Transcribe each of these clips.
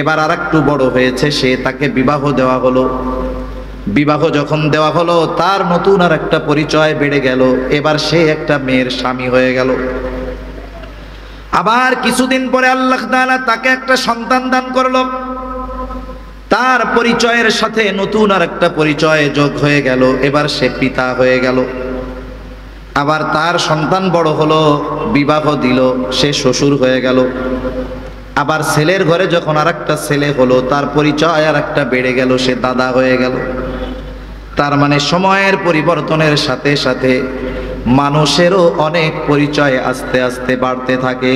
এবার আরেকটু বড় হয়েছে সে, তাকে বিবাহ দেওয়া হলো। বিবাহ যখন দেওয়া হলো তার নতুন আর একটা পরিচয় বেড়ে গেল, এবার সে একটা মেয়ের স্বামী হয়ে গেল। আবার কিছুদিন পরে আল্লাহ তাআলা তাকে একটা সন্তান দান করলো, তার পরিচয়ের সাথে নতুন আর একটা পরিচয় যোগ হয়ে গেল, এবার সে পিতা হয়ে গেল। আবার তার সন্তান বড় হলো, বিবাহ দিল, সে শ্বশুর হয়ে গেল। আবার ছেলের ঘরে যখন আরেকটা ছেলে হলো, তার পরিচয় আর একটা বেড়ে গেল, সে দাদা হয়ে গেল। তার মানে সময়ের পরিবর্তনের সাথে সাথে মানুষেরও অনেক পরিচয় আস্তে আস্তে বাড়তে থাকে।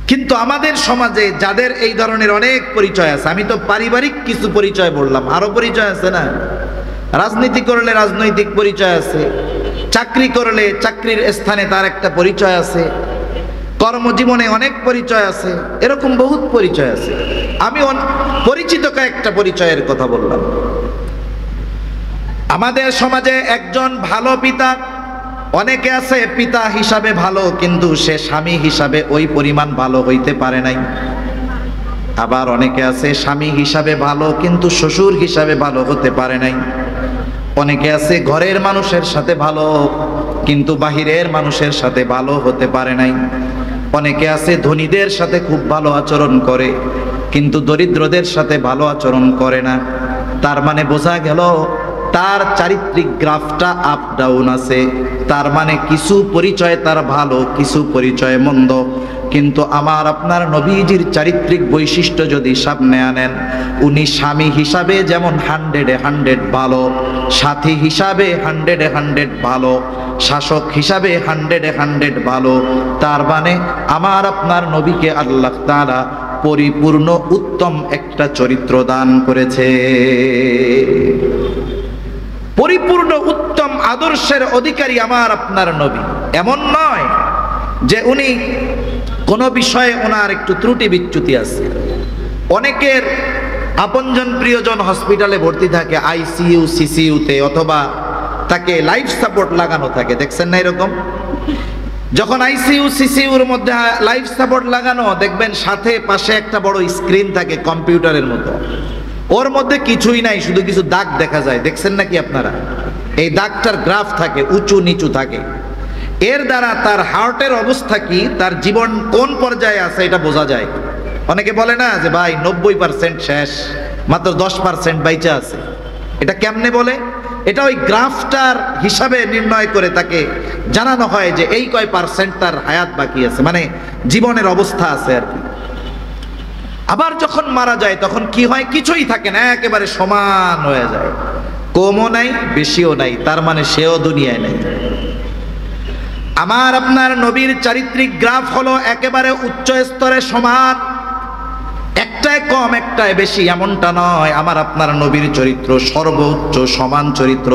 কিন্তু আমাদের সমাজে যাদের এই ধরনের অনেক পরিচয় আছে, আমি তো পারিবারিক কিছু পরিচয় বললাম, আরো পরিচয় আছে না? রাজনীতি করলে রাজনৈতিক পরিচয় আছে, চাকরি করলে চাকরির স্থানে তার একটা পরিচয় আছে, কর্মজীবনে অনেক পরিচয় আছে, এরকম বহুত পরিচয় আছে। আমি পরিচিত কয়েকটা পরিচয়ের কথা বললাম। আমাদের সমাজে একজন ভালো পিতা, অনেকে আছে পিতা হিসাবে ভালো কিন্তু সে স্বামী হিসাবে ওই পরিমাণ ভালো হইতে পারে নাই। আবার অনেকে আছে স্বামী হিসাবে ভালো কিন্তু শ্বশুর হিসাবে ভালো হতে পারে নাই। অনেকে আছে ঘরের মানুষের সাথে ভালো কিন্তু বাহিরের মানুষের সাথে ভালো হতে পারে নাই। অনেকে আছে ধনীদের সাথে খুব ভালো আচরণ করে কিন্তু দরিদ্রদের সাথে ভালো আচরণ করে না। তার মানে বোঝা গেল তার চারিত্রিক গ্রাফটা আপ ডাউন আছে। তার মানে কিছু পরিচয় তার ভালো, কিছু পরিচয় মন্দ। কিন্তু আমার আপনার নবীজির চারিত্রিক বৈশিষ্ট্য যদি সামনে আনেন, উনি স্বামী হিসাবে যেমন 100-100 ভালো, সাথী হিসাবে 100-100 ভালো, শাসক হিসাবে 100-100 ভালো। তার মানে আমার আপনার নবীকে আল্লাহ তাআলা পরিপূর্ণ উত্তম একটা চরিত্র দান করেছে। পরিপূর্ণ উত্তম আদর্শের অধিকারী আমার আপনার নবী। এমন নয় যে উনি কোনো বিষয়ে ওনার একটু ত্রুটি বিচ্যুতি আছে। অনেকের আপনজন প্রিয়জন হসপিটালে ভর্তি থাকে, আইসিইউ সিসিইউতে, অথবা তাকে লাইফ সাপোর্ট লাগানো থাকে, দেখছেন না এরকম? যখন আইসিইউ সিসিইউর মধ্যে লাইফ সাপোর্ট লাগানো, দেখবেন সাথে পাশে একটা বড় স্ক্রিন থাকে কম্পিউটারের মতো, ওর মধ্যে কিছুই নাই, শুধু কিছু দাগ দেখা যায়, দেখছেন নাকি আপনারা? এই দাগটার গ্রাফ থাকে, উঁচু নিচু থাকে। এর দ্বারা তার হার্টের অবস্থা কি, তার জীবন কোন পর্যায়ে আছে এটা বোঝা যায়। অনেকে বলে না যে ভাই 90% শেষ, মাত্র 10% বাইচা আছে। এটা কেমনে বলে? এটা ওই গ্রাফটার হিসাবে নির্ণয় করে তাকে জানানো হয় যে এই কয় পার্সেন্ট তার হায়াত বাকি আছে, মানে জীবনের অবস্থা আছে আর কি। আবার যখন মারা যায় তখন কি হয়? কিছুই থাকে না, একেবারে সমান হয়ে যায়, কমও নাই বেশিও নাই, তার মানে সেও দুনিয়ায় নাই। আমার আপনার নবীর চারিত্রিক গ্রাফ হলো একেবারে উচ্চ স্তরে সমান, একটায় কম একটায় বেশি এমনটা নয়। আমার আপনার নবীর চরিত্র সর্বোচ্চ সমান চরিত্র।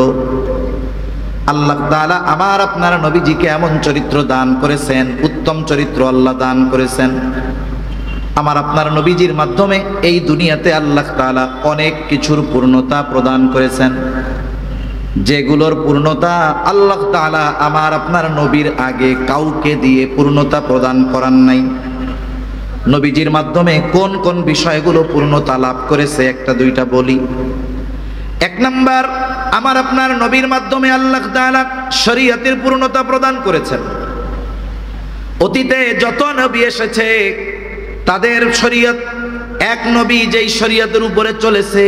আল্লাহ তাআলা আমার আপনার নবীজিকে এমন চরিত্র দান করেছেন, উত্তম চরিত্র আল্লাহ দান করেছেন। আমার আপনার নবীজির মাধ্যমে এই দুনিয়াতে আল্লাহ তাআলা অনেক কিছুর পূর্ণতা প্রদান করেছেন, যেগুলোর পূর্ণতা আল্লাহ তাআলা আমার আপনার নবীর আগে কাউকে দিয়ে পূর্ণতা প্রদান করান নাই। নবীজির মাধ্যমে কোন কোন বিষয়গুলো পূর্ণতা লাভ করেছে একটা দুইটা বলি। এক নাম্বার, আমার আপনার নবীর মাধ্যমে আল্লাহ তাআলা শরীয়তের পূর্ণতা প্রদান করেছেন। অতীতে যত নবী এসেছে তাদের শরীয়ত, এক নবী যেই শরীয়তের উপরে চলেছে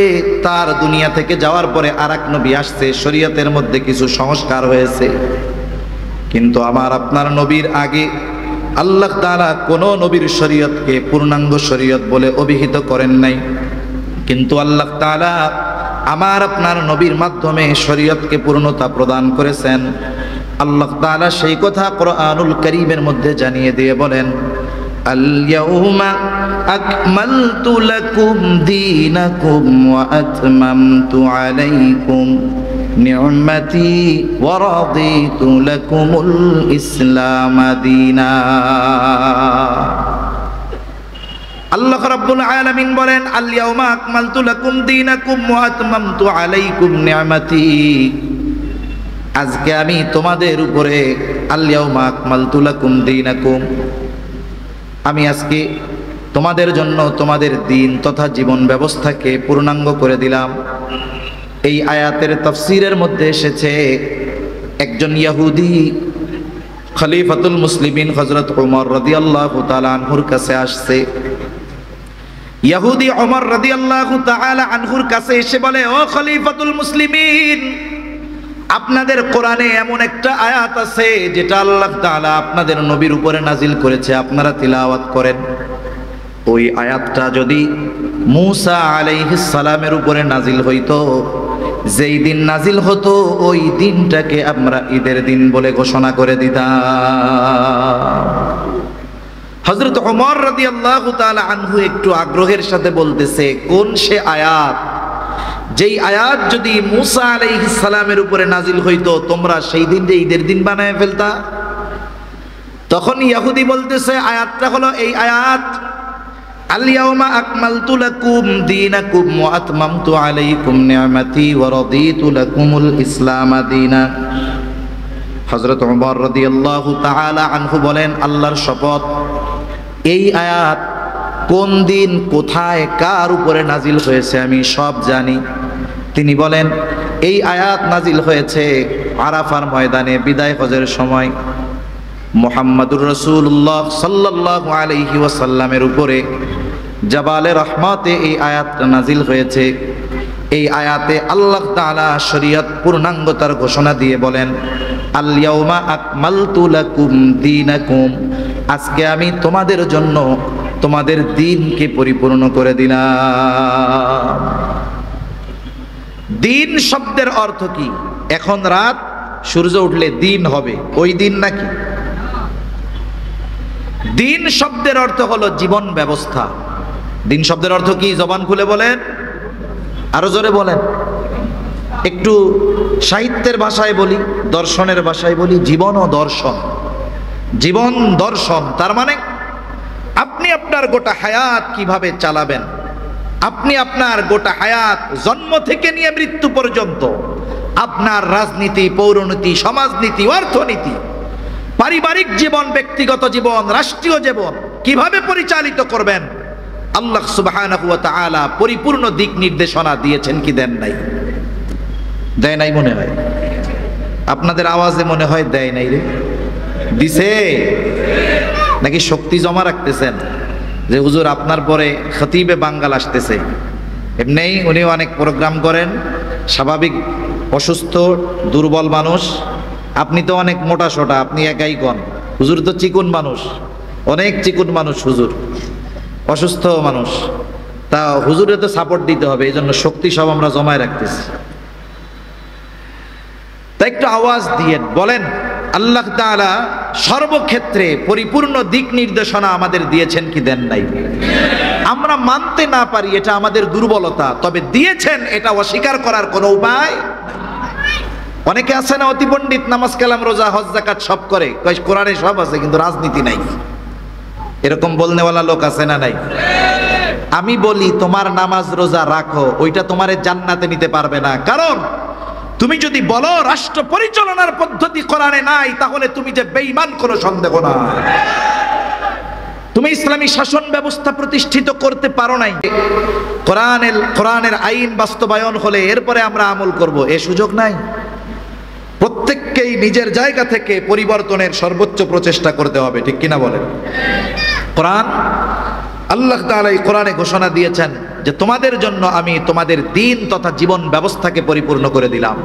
তার দুনিয়া থেকে যাওয়ার পরে আরেক নবী আসছে, শরীয়তের মধ্যে কিছু সংস্কার হয়েছে। কিন্তু আমার আপনার নবীর আগে আল্লাহ তাআলা কোন নবীর শরীয়তকে পূর্ণাঙ্গ শরীয়ত বলে অভিহিত করেন নাই। কিন্তু আল্লাহ তাআলা আমার আপনার নবীর মাধ্যমে শরীয়তকে পূর্ণতা প্রদান করেছেন। আল্লাহ তাআলা সেই কথা কোরআনুল কারীমের মধ্যে জানিয়ে দিয়ে বলেন, আল-ইয়াউমা আকমালতু লাকুম দীনাকুম ওয়া আতমামতু আলাইকুম নি'মাতি ওয়া রাদিতু লাকুমুল ইসলাম দীনা। আল্লাহ রাব্বুল আলামিন বলেন, আল-ইয়াউমা আকমালতু লাকুম দীনাকুম ওয়া আতমামতু আলাইকুম নি'মাতি, আজকে আমি তোমাদের উপরে আল-ইয়াউমা আকমালতু লাকুম দীনাকুম, আমি আজকে তোমাদের জন্য তোমাদের দিন তথা জীবন ব্যবস্থাকে পূর্ণাঙ্গ করে দিলাম। এই আয়াতের তাফসীরের মধ্যে এসেছে একজন ইহুদি খলিফাতুল মুসলিমিন হযরত ওমর রাদিয়াল্লাহু তাআলা আনহুর কাছে আসছে। ইহুদি ওমর রাদিয়াল্লাহু তাআলা আনহুর কাছে এসে বলে, ও খলিফাতুল মুসলিমিন, আপনাদের কোরআনে এমন একটা আয়াত আছে যেটা আল্লাহ তাআলা আপনাদের নবীর উপরে নাজিল করেছে, আপনারা তিলাওয়াত করেন। ওই আয়াতটা যদি মূসা আলাইহিস সালামের উপরে নাজিল হইতো, যেই দিন নাজিল হতো ওই দিনটাকে আমরা ঈদের দিন বলে ঘোষণা করে দিতাম। হযরত ওমর রাদিয়াল্লাহু তাআলা আনহু একটু আগ্রহের সাথে বলতেছে, কোন সে আয়াত যেই আয়াত যদি মূসা আলাইহিস সালামের উপরে নাজিল হইতো তোমরা সেই দিনটা ঈদের দিন বানায় ফেলতা? তখন ইহুদি বলতেছে, আয়াতটা হলো এই আয়াত, আল ইয়াউমা আকমালতু লাকুম দীনাকুম ওয়া আতমামতু আলাইকুম নি'মাতি ওয়া রাদিতু লাকুমুল ইসলাম দীনা। হযরত ওমর রাদিয়াল্লাহু তাআলা আনহু বলেন, আল্লাহর শপথ, এই আয়াত কোন দিন কোথায় কার উপরে নাজিল হয়েছে আমি সব জানি। তিনি বলেন, এই আয়াত নাজিল হয়েছে আরাফার ময়দানে বিদায় হজের সময় মুহাম্মাদুর রাসূলুল্লাহ সাল্লাল্লাহু আলাইহি ওয়াসাল্লামের উপরে জাবালে রহমতে এই আয়াতটা নাজিল হয়েছে। এই আয়াতে আল্লাহ তাআলা শরীয়ত পূর্ণাঙ্গতার ঘোষণা দিয়ে বলেন, আল ইয়াউমা আকমালতু লাকুম দীনাকুম, আজকে আমি তোমাদের জন্য তোমাদের দিনকে পরিপূর্ণ করে দিলাম। দিন শব্দের অর্থ কি? এখন রাত, সূর্য উঠলে দিন হবে, ওই দিন নাকি? দিন শব্দের অর্থ হলো জীবন ব্যবস্থা। দিন শব্দের অর্থ কি? জবান খুলে বলেন, আরো জোরে বলেন। একটু সাহিত্যের ভাষায় বলি, দর্শনের ভাষায় বলি, জীবন ও দর্শন। জীবন দর্শন তার মানে আপনি আপনার গোটা হায়াত কিভাবে চালাবেন, আপনি আপনার গোটা হায়াত জন্ম থেকে নিয়ে মৃত্যু পর্যন্ত আপনার রাজনীতি, পৌরনীতি, সমাজনীতি, অর্থনীতি, পারিবারিক জীবন, ব্যক্তিগত জীবন, রাষ্ট্রীয় জীবন কিভাবে পরিচালিত করবেন, আল্লাহ সুবহানাহু ওয়া তাআলা পরিপূর্ণ দিক নির্দেশনা দিয়েছেন কি দেন নাই? দেয় নাই মনে হয়, আপনাদের আওয়াজে মনে হয় দেয় নাই রে। দিছে নাকি শক্তি জমা রাখতেছেন যে হুজুর আপনার পরে খতিবে বাঙ্গাল আসতেছে? এমনিই উনি অনেক প্রোগ্রাম করেন, স্বাভাবিক অসুস্থ দুর্বল মানুষ, আপনি তো অনেক মোটা সোটা, আপনি একাই কন। হুজুর তো চিকুন মানুষ, অনেক চিকুন মানুষ, হুজুর অসুস্থ মানুষ, তা হুজুরে তো সাপোর্ট দিতে হবে, এই জন্য শক্তি সব আমরা জমায় রাখতেছি। তাই একটু আওয়াজ দিয়ে বলেন, আল্লাহ তাআলা সর্বক্ষেত্রে পরিপূর্ণ দিক নির্দেশনা আমাদের দিয়েছেন কি দেন নাই? আমরা মানতে না পারি, এটা আমাদের দুর্বলতা, তবে দিয়েছেন এটা অস্বীকার করার কোনো উপায়। অনেকে আছে না অতি পণ্ডিত, নামাজ কালাম রোজা হজ যাকাত সব করে, কোরআনে সব আছে কিন্তু রাজনীতি নাই, এরকম বলনেওয়ালা লোক আছে না নাই? আমি বলি তোমার নামাজ রোজা রাখো, ওইটা তোমারে জান্নাতে নিতে পারবে না। কারণ তুমি যদি বলো রাষ্ট্র পরিচালনার পদ্ধতি কোরআনে নাই, তাহলে তুমি যে বেঈমান কোনো সন্দেহ না। তুমি ইসলামী শাসন ব্যবস্থা প্রতিষ্ঠিত করতে পারো নাই। কোরআনের আইন বাস্তবায়ন হলে এরপরে আমরা আমল করব, এ সুযোগ নাই। প্রত্যেককেই নিজের জায়গা থেকে পরিবর্তনের সর্বোচ্চ প্রচেষ্টা করতে হবে, ঠিক কিনা বলেন? কোরআন, আল্লাহ তাআলা এই কোরআনে ঘোষণা দিয়েছেন যে তোমাদের জন্য আমি তোমাদের দিন তথা জীবন ব্যবস্থাকে পরিপূর্ণ করে দিলাম।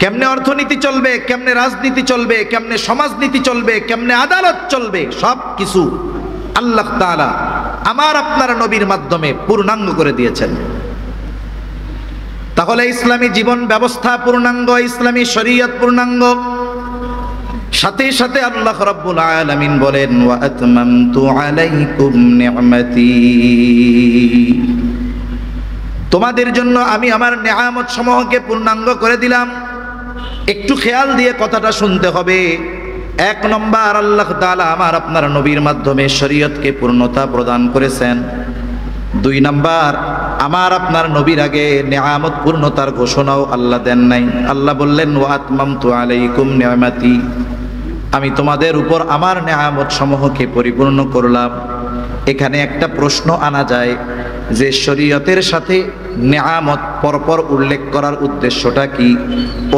কেমনে অর্থনীতি চলবে, কেমনে রাজনীতি চলবে, কেমনে সমাজনীতি চলবে, কেমনে আদালত চলবে, সব কিছু আল্লাহ তাআলা আমার আপনার নবীর মাধ্যমে পূর্ণাঙ্গ করে দিয়েছেন। তাহলে ইসলামী জীবন ব্যবস্থা পূর্ণাঙ্গ, ইসলামী শরীয়ত পূর্ণাঙ্গ। সাথে সাথে আল্লাহ রাব্বুল আলামিন বলেন, ওয়া আতমামতু আলাইকুম নি'মাতি, তোমাদের জন্য আমি আমার নেয়ামত সমূহকে পূর্ণাঙ্গ করে দিলাম। একটু খেয়াল দিয়ে কথাটা শুনতে হবে। এক নম্বর, আল্লাহ তাআলা আমার আপনার নবীর মাধ্যমে শরীয়তকে পূর্ণতা প্রদান করেছেন। দুই নাম্বার, আমার আপনার নবীর আগে নেয়ামত পূর্ণতার ঘোষণাও আল্লাহ দেন নাই। আল্লাহ বললেন, ওয়া আতমামতু আলাইকুম নি'মাতি, আমি তোমাদের উপর আমার নেয়ামত সমূহকে পরিপূর্ণ করলাম। এখানে একটা প্রশ্ন আনা যায় যে শরীয়তের সাথে নেয়ামত পরপর উল্লেখ করার উদ্দেশ্যটা কি?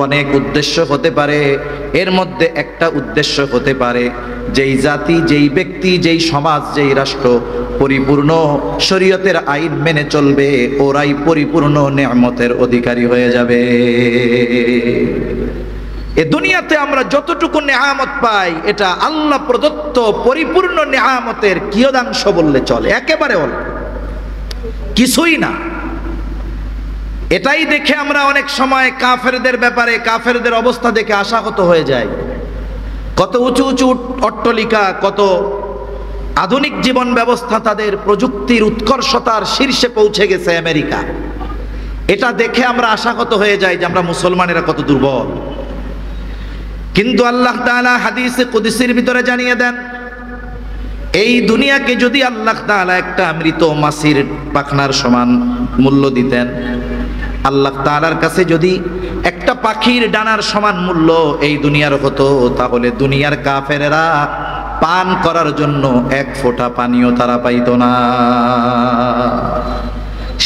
অনেক উদ্দেশ্য হতে পারে। এর মধ্যে একটা উদ্দেশ্য হতে পারে যেই জাতি, যেই ব্যক্তি, যেই সমাজ, যেই রাষ্ট্র পরিপূর্ণ শরীয়তের আইন মেনে চলবে, ওরাই পরিপূর্ণ নেয়ামতের অধিকারী হয়ে যাবে। এ দুনিয়াতে আমরা যতটুকু নেয়ামত পাই এটা আল্লাহ প্রদত্ত পরিপূর্ণ নেয়ামতের কিয়দাংশ বললে চলে, একেবারে অল্প, কিছুই না। এটাই দেখে আমরা অনেক সময় কাফেরদের ব্যাপারে, কাফেরদের অবস্থা দেখে আশাহত হয়ে যায়। কত উঁচু উঁচু অট্টালিকা, কত আধুনিক জীবন ব্যবস্থা, তাদের প্রযুক্তির উৎকর্ষতার শীর্ষে পৌঁছে গেছে আমেরিকা। এটা দেখে আমরা আশাহত হয়ে যাই যে আমরা মুসলমানেরা কত দুর্বল। কিন্তু আল্লাহ তাআলা হাদিসে কুদসির ভিতরে জানিয়ে দেন, এই দুনিয়াকে যদি আল্লাহ তাআলা একটা মৃত মাছির পাখনার সমান মূল্য দিতেন, আল্লাহ তাআলার কাছে যদি একটা পাখির ডানার সমান মূল্য এই দুনিয়ার হতো, তাহলে দুনিয়ার কাফেরেরা পান করার জন্য এক ফোঁটা পানিও তারা পাইতো না।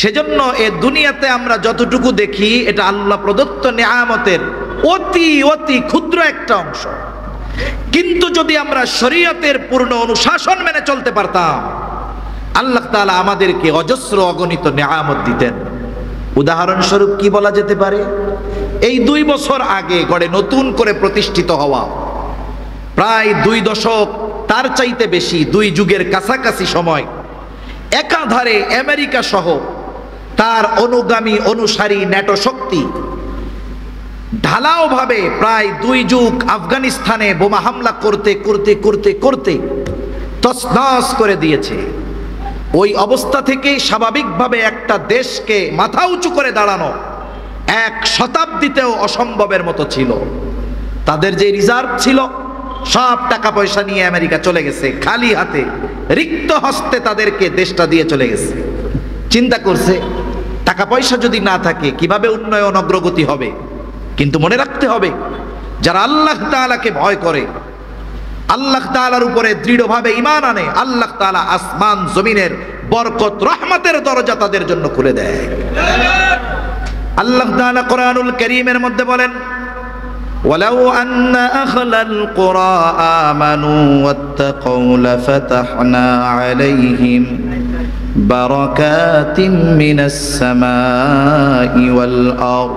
সেজন্য এ দুনিয়াতে আমরা যতটুকু দেখি এটা আল্লাহ প্রদত্ত নেয়ামতের অতি অতি ক্ষুদ্র একটা অংশ। কিন্তু যদি আমরা শরীয়তের পূর্ণ অনুশাসন মেনে চলতে পারতাম, আল্লাহ তাআলা আমাদেরকে অজস্র অগণিত নেয়ামত দিতেন। উদাহরণস্বরূপ কি বলা যেতে পারে? এই 2 বছর আগে গড়ে নতুন করে প্রতিষ্ঠিত হওয়া, প্রায় 2 দশক, তার চাইতে বেশি 2 যুগের কাছাকাছি সময় একাধারে আমেরিকা সহ তার অনুগামী অনুসারী ন্যাটো শক্তি ঢালাও ভাবে প্রায় 2 যুগ আফগানিস্তানে বোমা হামলা করতে করতে করতে করতে তছনছ করে দিয়েছে। ওই অবস্থা থেকে স্বাভাবিকভাবে একটা দেশকে মাথা উঁচু করে দাঁড়ানো 1 শতাব্দীতেও অসম্ভবের মতো ছিল। তাদের যে রিজার্ভ ছিল সব টাকা পয়সা নিয়ে আমেরিকা চলে গেছে, খালি হাতে রিক্ত হস্তে তাদেরকে দেশটা দিয়ে চলে গেছে। চিন্তা করছে টাকা পয়সা যদি না থাকে কিভাবে উন্নয়ন অগ্রগতি হবে। কিন্তু মনে রাখতে হবে, যারা আল্লাহ তাআলাকে ভয় করে, আল্লাহ তাআলার উপরে দৃঢ়ভাবে ঈমান আনে, আল্লাহ তাআলা আসমান জমিনের বরকত রহমতের দরজা তাদের জন্য খুলে দেয়। আল্লাহ তাআলা কোরআনুল কারীমের মধ্যে বলেন, ওয়ালাউ আন্না আহলাল কুরা আমানু ওয়াত্তাকাউ লাফাতাহনা আলাইহিম বারাকাতিম মিনাস সামাই ওয়াল আরদ।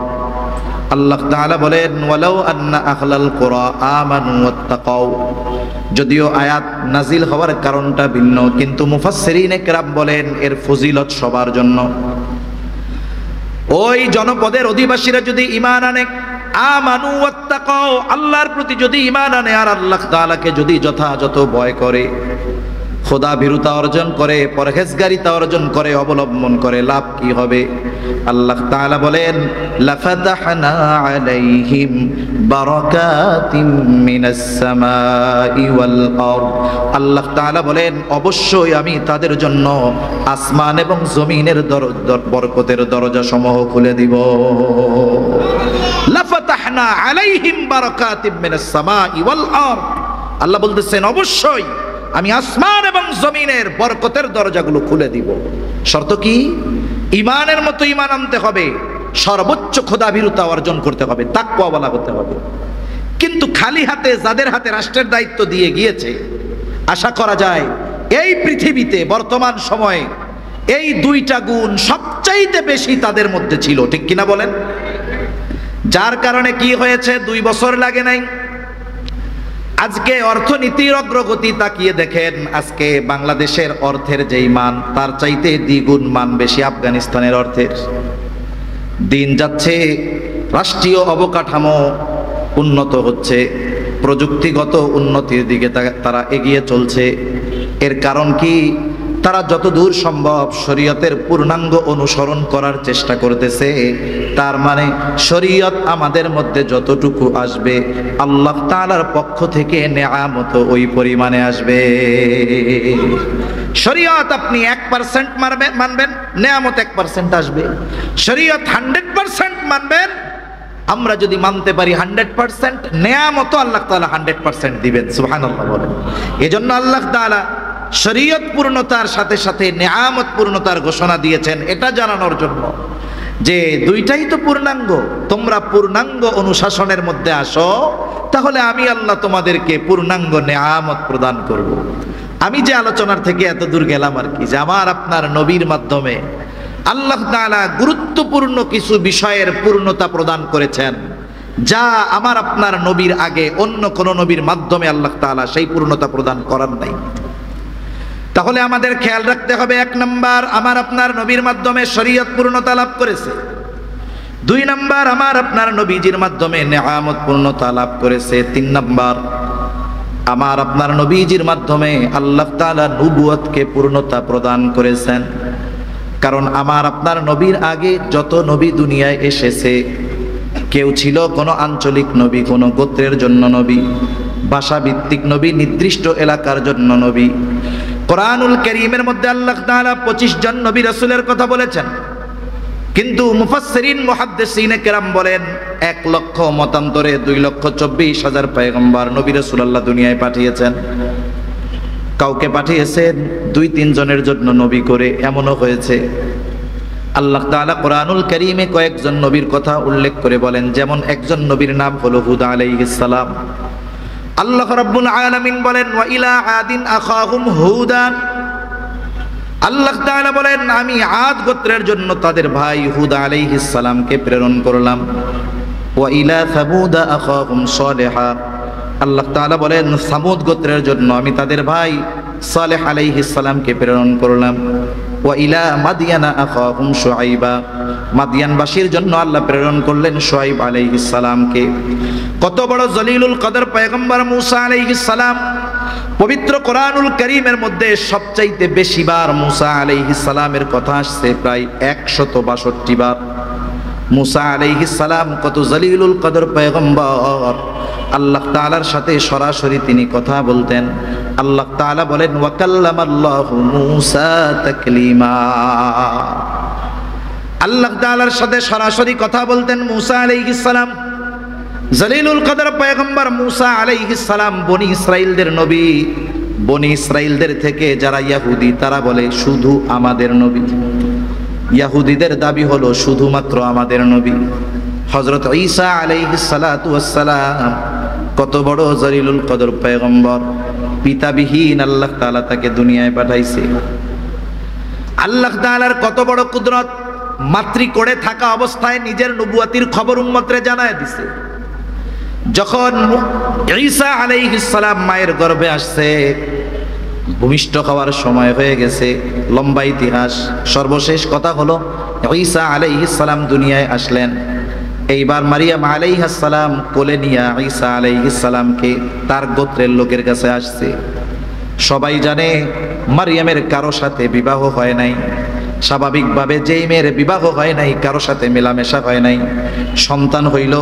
আল্লাহ তাআলা বলেন, ওয়ালাউ আন্না আহলাল কুরা আমানু ওয়াত্তাকাউ। যদিও আয়াত নাজিল হওয়ার কারণটা ভিন্ন, কিন্তু মুফাসসিরিনে কেরাম বলেন এর ফজিলত সবার জন্য। ওই জনপদের অধিবাসীরা যদি ঈমান আনে, আমানু ওয়াত্তাকাউ, আল্লাহর প্রতি যদি ঈমান আনে আর আল্লাহ তাআলাকে যদি যথাযথ ভয় করে, খোদা ভীরুতা অর্জন করে, পরহেজগারিতা অর্জন করে, অবলম্বন করে, লাভ কি হবে? আল্লাহ তাআলা বলেন, লাফাতাহনা আলাইহিম বারাকাতিম মিনাস সামাই ওয়াল আরদ। আল্লাহ তাআলা বলেন, অবশ্যই আমি তাদের জন্য আসমান এবং জমিনের বরকতের দরজা সমূহ খুলে দিব। লাফাতাহনা আলাইহিম বারাকাতিম মিনাস সামাই ওয়াল আরদ। আল্লাহ বলতেছেন অবশ্যই আমি আসমান এবং জমিনের বরকতের দরজাগুলো খুলে দিব। শর্ত কি? ঈমানের মতো ঈমান আনতে হবে, সর্বোচ্চ খোদাভীরুতা অর্জন করতে হবে, তাকওয়াওয়ালা হতে হবে। কিন্তু খালি হাতে যাদের হাতে রাষ্ট্রের দায়িত্ব দিয়ে গিয়েছে, আশা করা যায় এই পৃথিবীতে বর্তমান সময়ে এই 2টা গুণ সবচাইতে বেশি তাদের মধ্যে ছিল, ঠিক কিনা বলেন? যার কারণে কি হয়েছে, 2 বছর লাগে নাই। আজকে অর্থনীতির অগ্রগতি তাকিয়ে দেখেন, আজকে বাংলাদেশের অর্থের যেই মান তার চাইতে দ্বিগুণ মান বেশি আফগানিস্তানের অর্থের। দিন যাচ্ছে, রাষ্ট্রীয় অবকাঠামো উন্নত হচ্ছে, প্রযুক্তিগত উন্নতির দিকে তারা এগিয়ে চলছে। এর কারণ কি? তারা যতদূর সম্ভব শরীয়তের পূর্ণাঙ্গ অনুসরণ করার চেষ্টা করতেছে। তার মানে শরীয়ত আমাদের মধ্যে যতটুকু আসবে, আল্লাহ তাআলার পক্ষ থেকে নেয়ামত ওই পরিমাণে আসবে। শরীয়ত আপনি 1% মানবেন, নেয়ামত 1% আসবে। শরীয়ত 100% মানবেন, আমরা যদি মানতে পারি 100%, নেয়ামতও আল্লাহ তাআলা 100% দিবেন। সুবহানাল্লাহ বলেন। এজন্য আল্লাহ তাআলা শরীয়ত পূর্ণতার সাথে সাথে নেয়ামত পূর্ণতার ঘোষণা দিয়েছেন, এটা জানানোর জন্য যে দুইটাই তো পূর্ণাঙ্গ। তোমরা পূর্ণাঙ্গ অনুশাসনের মধ্যে আসো, তাহলে আমি আল্লাহ তোমাদেরকে পূর্ণাঙ্গ নেয়ামত প্রদান করব। আমি যে আলোচনার থেকে এত দূর গেলাম আর কি, যে আমার আপনার নবীর মাধ্যমে আল্লাহ তাআলা গুরুত্বপূর্ণ কিছু বিষয়ের পূর্ণতা প্রদান করেছেন, যা আমার আপনার নবীর আগে অন্য কোন নবীর মাধ্যমে আল্লাহ তাআলা সেই পূর্ণতা প্রদান করার নাই। তাহলে আমাদের খেয়াল রাখতে হবে, 1 নাম্বার, আমার আপনার নবীর মাধ্যমে শরীয়ত পূর্ণতা লাভ করেছে। 2 নাম্বার, আমার আপনার নবীজির মাধ্যমে নেয়ামত পূর্ণতা লাভ করেছে। 3 নাম্বার, আমার আপনার নবীজির মাধ্যমে আল্লাহ তাআলা নবুয়তকে পূর্ণতা প্রদান করেছেন। কারণ আমার আপনার নবীর আগে যত নবী দুনিয়ায় এসেছে, কেউ ছিল কোনো আঞ্চলিক নবী, কোনো গোত্রের জন্য নবী, ভাষাভিত্তিক নবী, নির্দিষ্ট এলাকার জন্য নবী। কোরআনুল কারীমের মধ্যে আল্লাহ তাআলা 25 জন নবী রাসূলের কথা বলেছেন, কিন্তু মুফাসসিরিন মুহাদ্দিসিনে কেরাম বলেন 1 লক্ষ মতান্তরে 2,24,000 পয়গম্বর নবী রাসূল আল্লাহ দুনিয়ায় পাঠিয়েছেন। কাউকে পাঠিয়েছেন 2-3 জনের জন্য নবী করে, এমনও হয়েছে। আল্লাহ তাআলা কোরআনুল কারীমে কয়েকজন নবীর কথা উল্লেখ করে বলেন, যেমন একজন নবীর নাম হলো হুদ আলাইহিস সালাম। আল্লাহ রাব্বুল আলামিন বলেন, ওয়া ইলা আদিন আখাহুম হুদা। আল্লাহ তাআলা বলেন, আমি আদ গোত্রের জন্য তাদের ভাই হুদ আলাইহিস সালামকে প্রেরণ করলাম। ওয়া ইলা সামুদ আখাহুম সালিহা। আল্লাহ তাআলা বলেন, সামুদ গোত্রের জন্য আমি তাদের ভাই সালেহ আলাইহিস সালামকে প্রেরণ করলাম। ওয়া ইলা মাদিয়ানা আখাহুম শুআইবা। মাদিয়ানবাসীর জন্য আল্লাহ প্রেরণ করলেন শুআইব আলাইহিস সালামকে। কত বড় জলিলুল কদর পয়গম্বর মুসা আলাইহিস সালাম। পবিত্র কোরআনুল কারীমের মধ্যে সবচাইতে বেশি বার মুসা আলাইহিস সালামের কথা আসছে, প্রায় 162 বার। মুসা আলাইহিস সালাম কত জলিলুল কদর পয়গম্বর, আল্লাহ তাআলার সাথে সরাসরি তিনি কথা বলতেন। আল্লাহ তাআলা বলেন, ওয়া কাল্লামাল্লাহু মুসা তাকলিমা। আল্লাহ তাআলার সাথে সরাসরি কথা বলতেন মুসা আলাইহিস সালাম। জলিলুল কদর পয়গম্বর মুসা আলাইহিস সালাম বনি ইসরাইলদের নবী। বনি ইসরাইলদের থেকে যারা ইহুদি, তারা বলে শুধু আমাদের নবী। ইহুদিদের দাবি হলো শুধুমাত্র আমাদের নবী। হযরত ঈসা আলাইহিস সালাতু ওয়াস সালাম কত বড় জলিলুল কদর পয়গম্বর, পিতাবিহীন আল্লাহ তাআলা তাকে দুনিয়ায় পাঠাইছে। আল্লাহ তাআলার কত বড় কুদরত, মাতৃকোড়ে থাকা অবস্থায় নিজের নবুয়তির খবর উম্মতরে জানায় দিছে। যখন ঈসা আলাইহিস সালাম মায়ের গর্ভে আসছে, ভূমিষ্ঠ হওয়ার সময় হয়ে গেছে, লম্বা ইতিহাস। সর্বশেষ কথা হলো ঈসা আলাইহিস সালাম দুনিয়ায় আসলেন। এইবার মারিয়াম আলাইহিস সালাম কোলে নিয়ে ঈসা আলাইহিস সালামকে তার গোত্রের লোকের কাছে আসছে। সবাই জানে মারিয়ামের কারো সাথে বিবাহ হয় নাই। স্বাভাবিকভাবে যেই মেয়ের বিবাহ হয় নাই, কারো সাথে মেলামেশা হয় নাই, সন্তান হইল,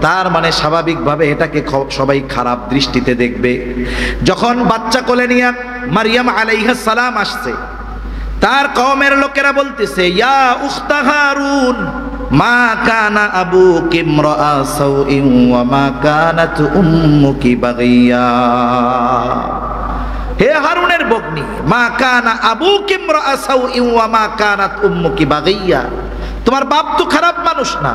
তার মানে স্বাভাবিকভাবে এটাকে সবাই খারাপ দৃষ্টিতে দেখবে। যখন বাচ্চা কোলে নিয়ে মারিয়াম আলাইহিস সালাম আসছে, তার কওমের লোকেরা বলতেছে, ইয়া উখতা হারুন মা কানা আবুকি ইমরাআ সাউইন ওয়া মা কানাত উম্মুকি বাগিয়া। হে হারুনের ভগ্নী, মা কানা আবুকি ইমরাআ সাউইন ওয়া মা কানাত উম্মুকি বাগিয়া। তোমার বাপ তো খারাপ মানুষ না,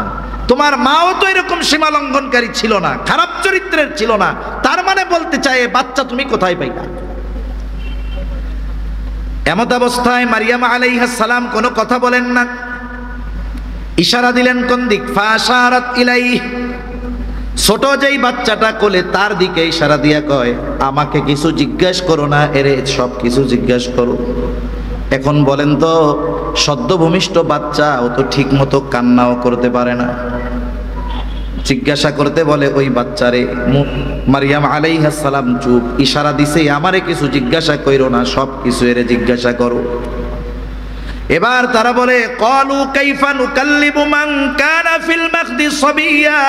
তোমার মাও তো এরকম সীমা লঙ্ঘনকারী ছিল না, খারাপ চরিত্রের ছিল না। তার মানে বলতে চায় বাচ্চা তুমি কোথায় পাইলা? এমত অবস্থায় মারিয়াম আলাইহিস সালাম কোনো কথা বলেন না, ইশারা দিলেন কোন দিক? ফাশারাত ইলাইহি। ছোট যেই বাচ্চাটা কোলে, তার দিকে ইশারা দিয়া কয়, আমাকে কিছু জিজ্ঞেস করো না, এরে সব কিছু জিজ্ঞেস করো। এখন বলেন তো, সদ্য ভূমিষ্ঠ বাচ্চা, ও তো ঠিক মতো কান্নাও করতে পারে না। জিজ্ঞাসা করতে বলে ওই বাচ্চারে। মারিয়াম আলাইহিস সালাম চুপ, ইশারা দিছে আমারে কিছু জিজ্ঞাসা কইরো না, সব কিছু এরে জিজ্ঞাসা করো। এবার তারা বলে, ক্বালু কাইফা নুকাল্লিমু মান কানা ফিল মাহদি সাবিয়্যা।